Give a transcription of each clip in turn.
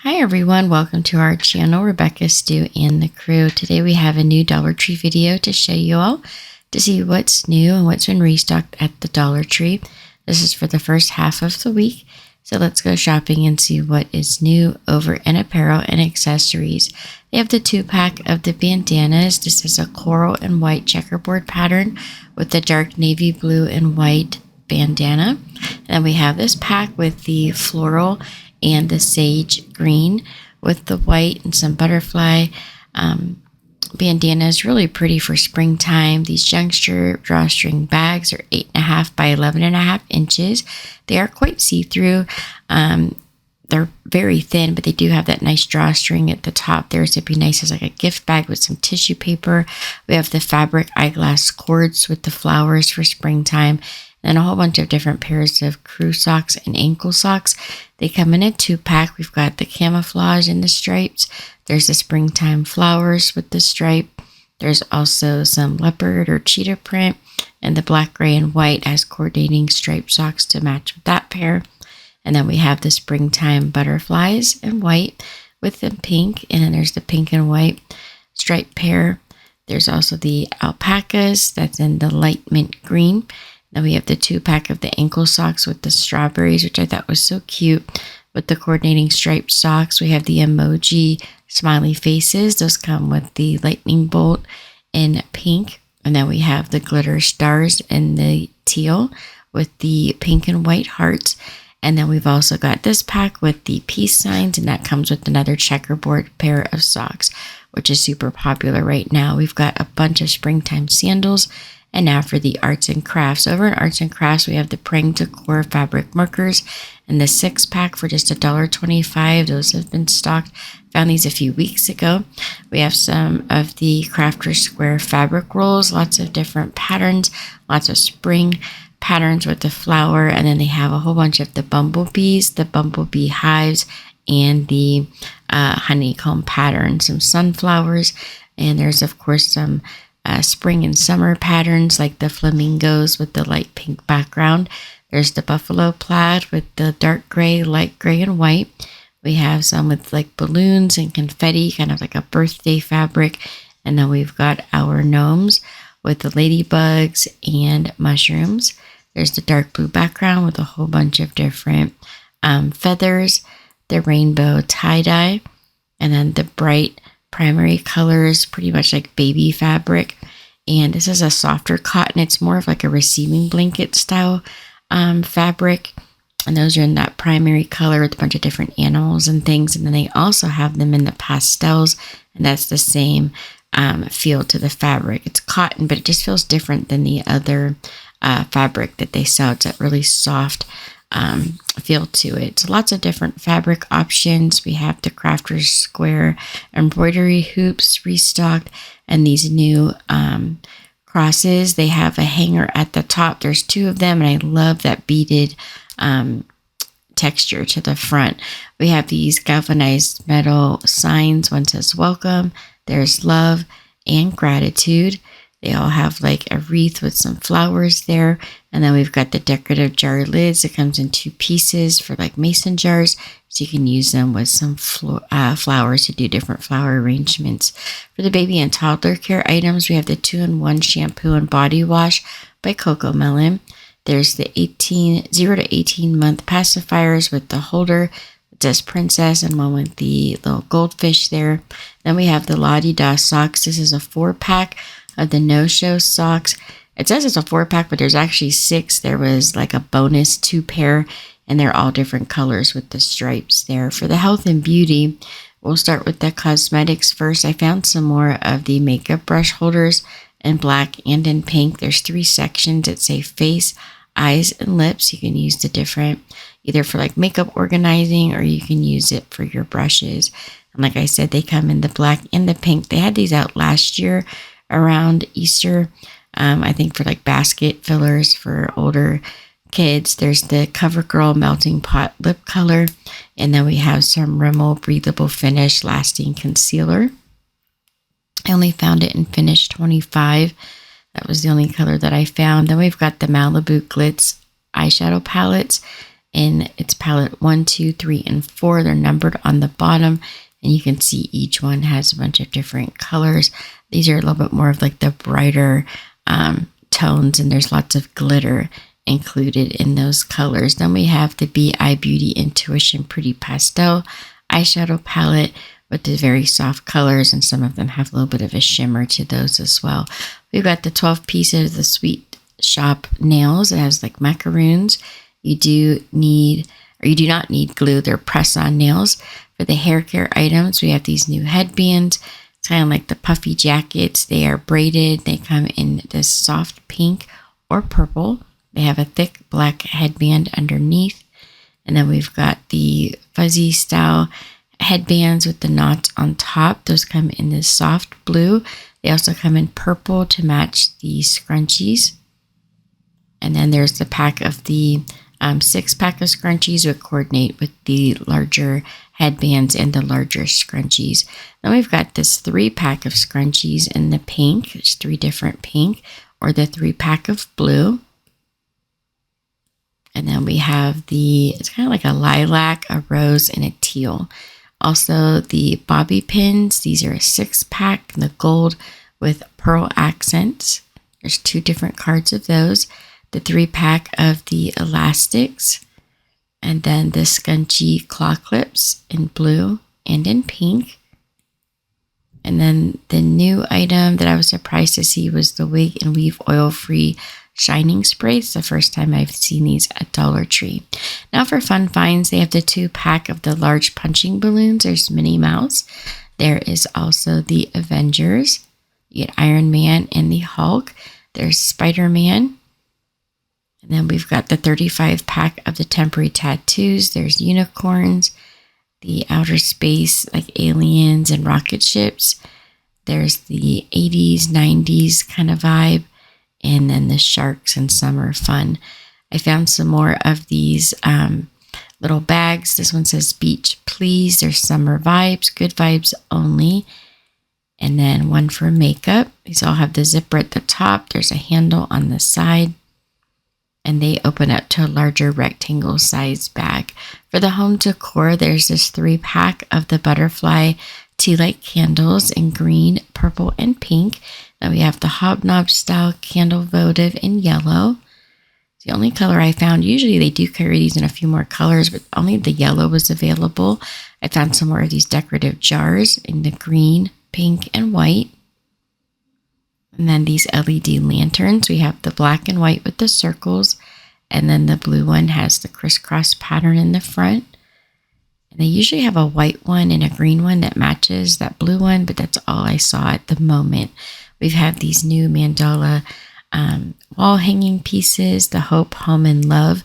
Hi everyone, welcome to our channel, Rebecca, Stu, and the crew. Today we have a new Dollar Tree video to show you all to see what's new and what's been restocked at the Dollar Tree. This is for the first half of the week, so let's go shopping and see what is new over in Apparel and Accessories. They have the 2-pack of the bandanas. This is a coral and white checkerboard pattern with the dark navy blue and white bandana. And then we have this pack with the floral and the sage green with the white and some butterfly bandanas. Really pretty for springtime. These juncture drawstring bags are 8.5 by 11.5 inches. They are quite see-through. They're very thin, but they do have that nice drawstring at the top there, so it'd be nice as like a gift bag with some tissue paper. We have the fabric eyeglass cords with the flowers for springtime, and a whole bunch of different pairs of crew socks and ankle socks. They come in a 2-pack. We've got the camouflage and the stripes. There's the springtime flowers with the stripe. There's also some leopard or cheetah print, and the black, gray, and white as coordinating striped socks to match with that pair. And then we have the springtime butterflies in white with the pink, and then there's the pink and white striped pair. There's also the alpacas that's in the light mint green. Then we have the 2-pack of the ankle socks with the strawberries, which I thought was so cute. With the coordinating striped socks, we have the emoji smiley faces. Those come with the lightning bolt in pink. And then we have the glitter stars in the teal with the pink and white hearts. And then we've also got this pack with the peace signs, and that comes with another checkerboard pair of socks, which is super popular right now. We've got a bunch of springtime sandals. And now for the arts and crafts. Over in arts and crafts, we have the Prang Decor fabric markers and the 6-pack for just $1.25. Those have been stocked. Found these a few weeks ago. We have some of the Crafter's Square fabric rolls, lots of different patterns, lots of spring patterns with the flower, and then they have a whole bunch of the bumblebees, the bumblebee hives, and the honeycomb pattern, some sunflowers, and there's of course some spring and summer patterns like the flamingos with the light pink background. There's the buffalo plaid with the dark gray, light gray, and white. We have some with like balloons and confetti, kind of like a birthday fabric. And then we've got our gnomes with the ladybugs and mushrooms. There's the dark blue background with a whole bunch of different feathers, the rainbow tie-dye, and then the bright primary colors, pretty much like baby fabric. And this is a softer cotton. It's more of like a receiving blanket style fabric. And those are in that primary color with a bunch of different animals and things. And then they also have them in the pastels, and that's the same feel to the fabric. It's cotton, but it just feels different than the other fabric that they sell. It's that really soft feel to it. So lots of different fabric options. We have the Crafter's Square embroidery hoops restocked, and these new crosses. They have a hanger at the top. There's 2 of them, and I love that beaded texture to the front. We have these galvanized metal signs. One says welcome, there's love, and gratitude. They all have like a wreath with some flowers there. And then we've got the decorative jar lids. It comes in 2 pieces for like mason jars. So you can use them with some flowers to do different flower arrangements. For the baby and toddler care items, we have the 2-in-1 shampoo and body wash by Coco Melon. There's the 0 to 18 month pacifiers with the holder. It says princess, and one with the little goldfish there. Then we have the La Di Da socks. This is a 4-pack of the no-show socks. It says it's a 4-pack, but there's actually 6. There was like a bonus 2 pair, and they're all different colors with the stripes there. For the health and beauty, we'll start with the cosmetics first. I found some more of the makeup brush holders in black and in pink. There's 3 sections that say face, eyes, and lips. You can use the different, either for like makeup organizing, or you can use it for your brushes. And like I said, they come in the black and the pink. They had these out last year around Easter, I think for like basket fillers for older kids. There's the CoverGirl Melting Pot lip color, and then we have some Rimmel breathable finish lasting concealer. I only found it in finish 25. That was the only color that I found. Then we've got the Malibu Glitz eyeshadow palettes in its palette 1, 2, 3, and 4. They're numbered on the bottom, and you can see each one has a bunch of different colors. These are a little bit more of like the brighter tones, and there's lots of glitter included in those colors. Then we have the BI Beauty Intuition Pretty Pastel eyeshadow palette with the very soft colors, and some of them have a little bit of a shimmer to those as well. We've got the 12 pieces of the Sweet Shop nails. It has like macaroons. You do not need glue. They're press-on nails. For the hair care items, we have these new headbands. It's kind of like the puffy jackets. They are braided. They come in this soft pink or purple. They have a thick black headband underneath. And then we've got the fuzzy style headbands with the knots on top. Those come in this soft blue. They also come in purple to match the scrunchies. And then there's the pack of the 6-pack of scrunchies that coordinate with the larger headbands and the larger scrunchies. Then we've got this 3-pack of scrunchies in the pink. There's 3 different pink, or the 3-pack of blue. And then we have it's kind of like a lilac, a rose, and a teal. Also the bobby pins. These are a 6-pack, the gold with pearl accents. There's 2 different cards of those. The 3-pack of the elastics, and then the scunchie claw clips in blue and in pink. And then the new item that I was surprised to see was the Wig and Weave oil-free shining spray. It's the first time I've seen these at Dollar Tree. Now for fun finds, they have the 2-pack of the large punching balloons. There's Minnie Mouse. There is also the Avengers. You get Iron Man and the Hulk. There's Spider-Man. And then we've got the 35-pack of the temporary tattoos. There's unicorns, the outer space like aliens and rocket ships. There's the 80s, 90s kind of vibe. And then the sharks and summer fun. I found some more of these little bags. This one says beach please. There's summer vibes, good vibes only. And then one for makeup. These all have the zipper at the top. There's a handle on the side. And they open up to a larger rectangle size bag. For the home decor, there's this 3-pack of the butterfly tea light candles in green, purple, and pink. Then we have the hobnob style candle votive in yellow. It's the only color I found. Usually they do carry these in a few more colors, but only the yellow was available. I found some more of these decorative jars in the green, pink, and white. And then these LED lanterns, we have the black and white with the circles, and then the blue one has the crisscross pattern in the front. And they usually have a white one and a green one that matches that blue one, but that's all I saw at the moment. We've had these new mandala wall hanging pieces, the Hope, Home, and Love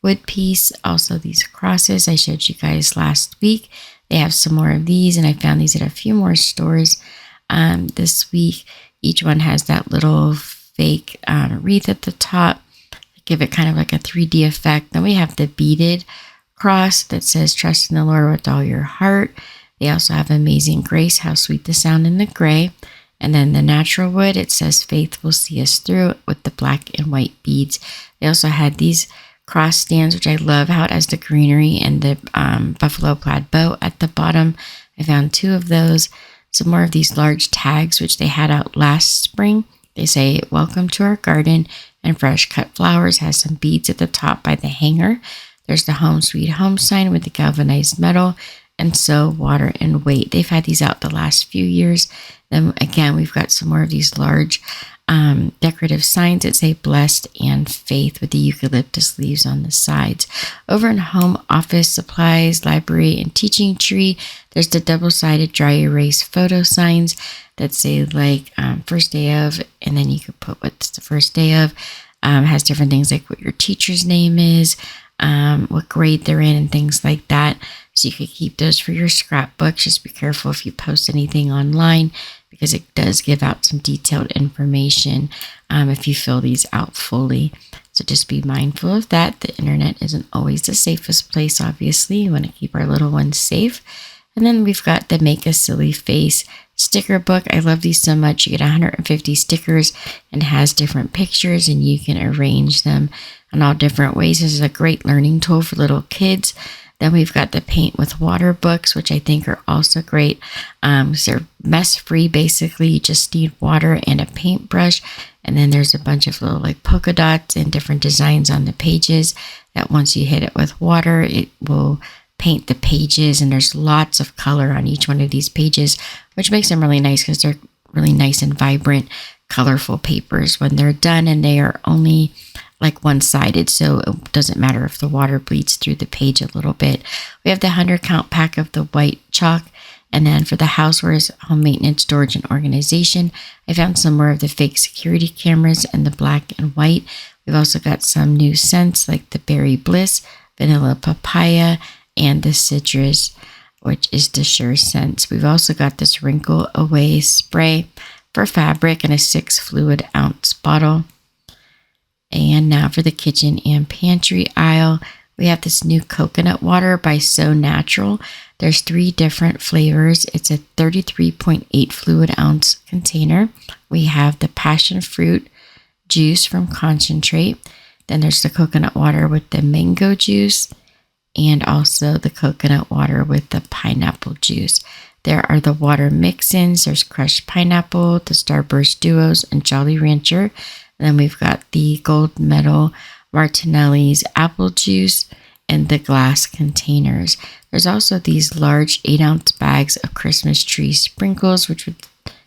wood piece, also these crosses I showed you guys last week. They have some more of these, and I found these at a few more stores this week. Each one has that little fake wreath at the top, give it kind of like a 3D effect. Then we have the beaded cross that says trust in the Lord with all your heart. They also have Amazing Grace, how sweet the sound in the gray. And then the natural wood, it says faith will see us through with the black and white beads. They also had these cross stands, which I love, how it has the greenery and the buffalo plaid bow at the bottom. I found 2 of those. Some more of these large tags, which they had out last spring. They say, welcome to our garden, and fresh cut flowers, has some beads at the top by the hanger. There's the Home Sweet Home sign with the galvanized metal, and so water and weight. They've had these out the last few years. Then again, we've got some more of these large decorative signs that say blessed and faith with the eucalyptus leaves on the sides. Over in home office supplies, library, and teaching tree, there's the double-sided dry erase photo signs that say like first day of, and then you could put what's the first day of. Has different things like what your teacher's name is, what grade they're in, and things like that. So you could keep those for your scrapbook. Just be careful if you post anything online, because it does give out some detailed information if you fill these out fully. So just be mindful of that. The internet isn't always the safest place, obviously. You want to keep our little ones safe. And then we've got the Make a Silly Face sticker book. I love these so much. You get 150 stickers and has different pictures, and you can arrange them in all different ways. This is a great learning tool for little kids. Then we've got the paint with water books, which I think are also great. So they're mess free. Basically, you just need water and a paintbrush. And then there's a bunch of little like polka dots and different designs on the pages that once you hit it with water, it will paint the pages. And there's lots of color on each one of these pages, which makes them really nice because they're really nice and vibrant, colorful papers when they're done, and they are only like one-sided, so it doesn't matter if the water bleeds through the page a little bit. We have the 100 count pack of the white chalk, and then for the housewares, home maintenance, storage, and organization, I found some more of the fake security cameras and the black and white. We've also got some new scents like the berry bliss, vanilla papaya, and the citrus, which is the Sure Scents. We've also got this wrinkle away spray for fabric in a 6 fluid ounce bottle. And now for the kitchen and pantry aisle, we have this new coconut water by So Natural. There's 3 different flavors. It's a 33.8 fluid ounce container. We have the passion fruit juice from concentrate. Then there's the coconut water with the mango juice, and also the coconut water with the pineapple juice. There are the water mix-ins. There's crushed pineapple, the Starburst Duos, and Jolly Rancher. And then we've got the gold medal Martinelli's apple juice and the glass containers. There's also these large 8-ounce bags of Christmas tree sprinkles, which would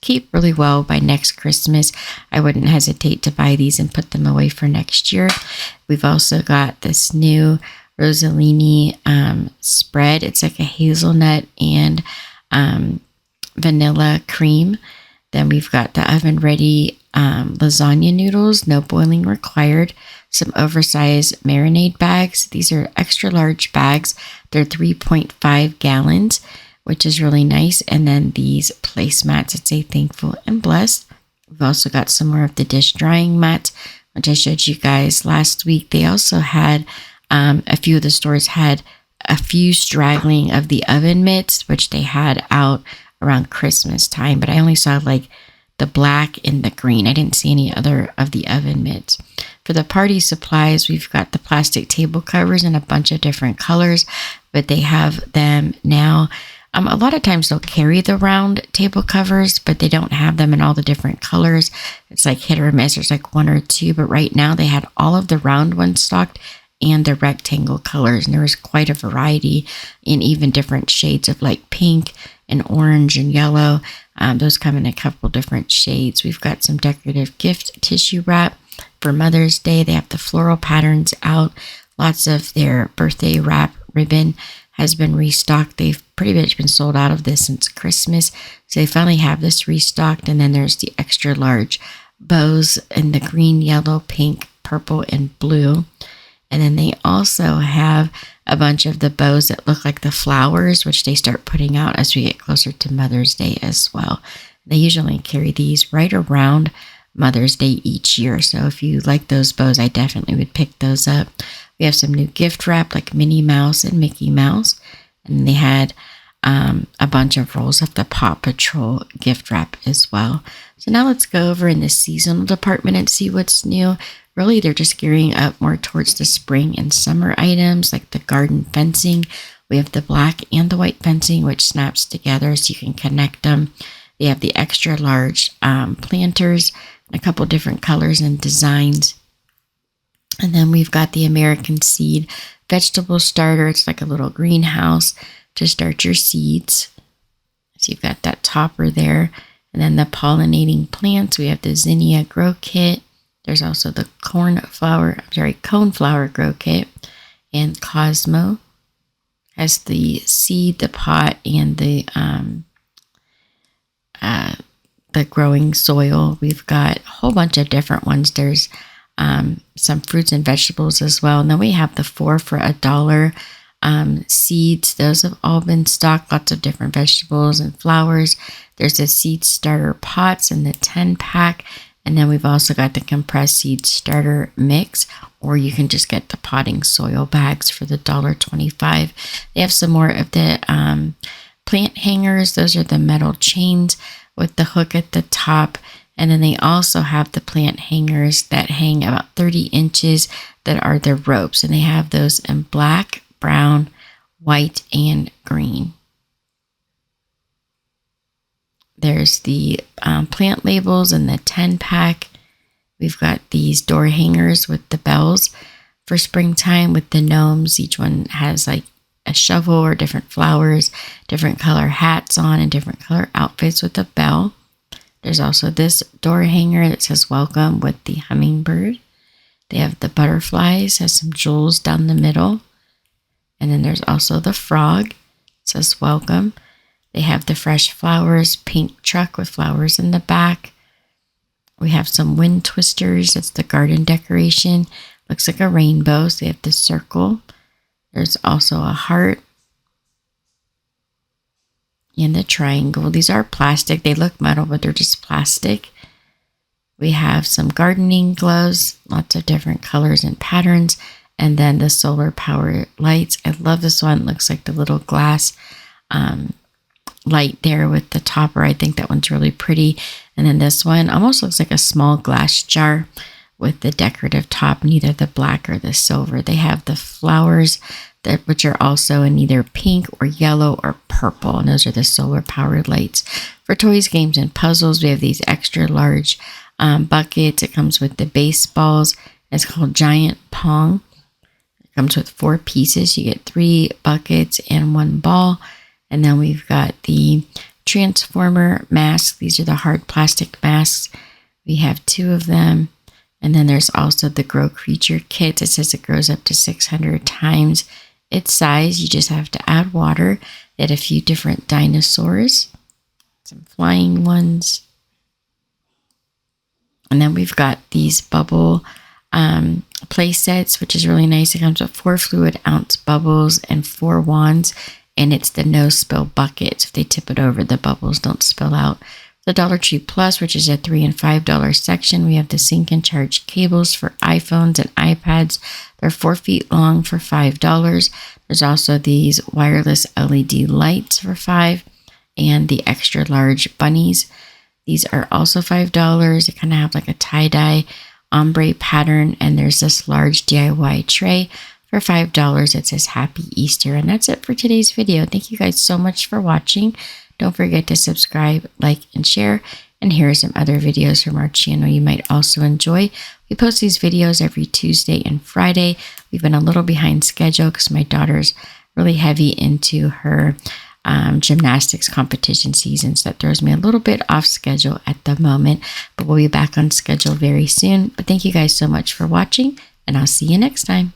keep really well by next Christmas. I wouldn't hesitate to buy these and put them away for next year. We've also got this new Rossellini spread. It's like a hazelnut and vanilla cream. Then we've got the oven ready lasagna noodles, no boiling required. Some oversized marinade bags. These are extra large bags. They're 3.5 gallons, which is really nice. And then these placemats that say thankful and blessed. We've also got some more of the dish drying mats, which I showed you guys last week. They also had a few of the stores had a few straggling of the oven mitts, which they had out around Christmas time, but I only saw like the black and the green. I didn't see any other of the oven mitts. For the party supplies, we've got the plastic table covers in a bunch of different colors, but they have them now. A lot of times they'll carry the round table covers, but they don't have them in all the different colors. It's like hit or miss. There's like 1 or 2, but right now they had all of the round ones stocked and the rectangle colors. And there was quite a variety in even different shades of like pink and orange and yellow. Those come in a couple different shades. We've got some decorative gift tissue wrap for Mother's Day. They have the floral patterns out. Lots of their birthday wrap ribbon has been restocked. They've pretty much been sold out of this since Christmas. So they finally have this restocked. And then there's the extra large bows in the green, yellow, pink, purple, and blue. And then they also have a bunch of the bows that look like the flowers, which they start putting out as we get closer to Mother's Day as well. They usually carry these right around Mother's Day each year. So if you like those bows, I definitely would pick those up. We have some new gift wrap like Minnie Mouse and Mickey Mouse. And they had a bunch of rolls of the Paw Patrol gift wrap as well. So now let's go over in the seasonal department and see what's new. Really, they're just gearing up more towards the spring and summer items like the garden fencing. We have the black and the white fencing, which snaps together so you can connect them. They have the extra large planters in a couple different colors and designs. And then we've got the American Seed vegetable starter. It's like a little greenhouse to start your seeds. So you've got that topper there. And then the pollinating plants, we have the zinnia grow kit. There's also the cone flower grow kit. And Cosmo has the seed, the pot, and the growing soil. We've got a whole bunch of different ones. There's some fruits and vegetables as well. And then we have the 4 for $1 seeds. Those have all been stocked. Lots of different vegetables and flowers. There's the seed starter pots in the 10 pack. And then we've also got the compressed seed starter mix, or you can just get the potting soil bags for the $1.25. They have some more of the plant hangers. Those are the metal chains with the hook at the top. And then they also have the plant hangers that hang about 30 inches that are the ropes. And they have those in black, brown, white, and green. There's the plant labels and the 10-pack. We've got these door hangers with the bells for springtime with the gnomes. Each one has like a shovel or different flowers, different color hats on, and different color outfits with a bell. There's also this door hanger that says welcome with the hummingbird. They have the butterflies, has some jewels down the middle. And then there's also the frog, it says welcome. They have the fresh flowers, pink truck with flowers in the back. We have some wind twisters. That's the garden decoration. Looks like a rainbow. So they have the circle. There's also a heart and the triangle. These are plastic. They look metal, but they're just plastic. We have some gardening gloves, lots of different colors and patterns. And then the solar power lights. I love this one. It looks like the little glass light there with the topper. I think that one's really pretty. And then this one almost looks like a small glass jar with the decorative top in either the black or the silver. They have the flowers which are also in either pink or yellow or purple. And those are the solar powered lights. For toys, games, and puzzles, we have these extra large buckets. It comes with the baseballs. It's called Giant Pong. It comes with 4 pieces. You get 3 buckets and 1 ball. And then we've got the Transformer masks. These are the hard plastic masks. We have 2 of them. And then there's also the Grow Creature kit. It says it grows up to 600 times its size. You just have to add water. They had a few different dinosaurs, some flying ones. And then we've got these bubble play sets, which is really nice. It comes with 4 fluid ounce bubbles and 4 wands. And it's the no spill bucket. So if they tip it over, the bubbles don't spill out. The Dollar Tree Plus, which is a $3 and $5 section. We have the sync and charge cables for iPhones and iPads. They're 4 feet long for $5. There's also these wireless LED lights for $5 and the extra large bunnies. These are also $5. They kind of have like a tie-dye ombre pattern. And there's this large DIY tray for $5. It says Happy Easter. And that's it for today's video. Thank you guys so much for watching. Don't forget to subscribe, like, and share. And here are some other videos from our channel you might also enjoy. We post these videos every Tuesday and Friday. We've been a little behind schedule because my daughter's really heavy into her gymnastics competition season. So that throws me a little bit off schedule at the moment. But we'll be back on schedule very soon. But thank you guys so much for watching, and I'll see you next time.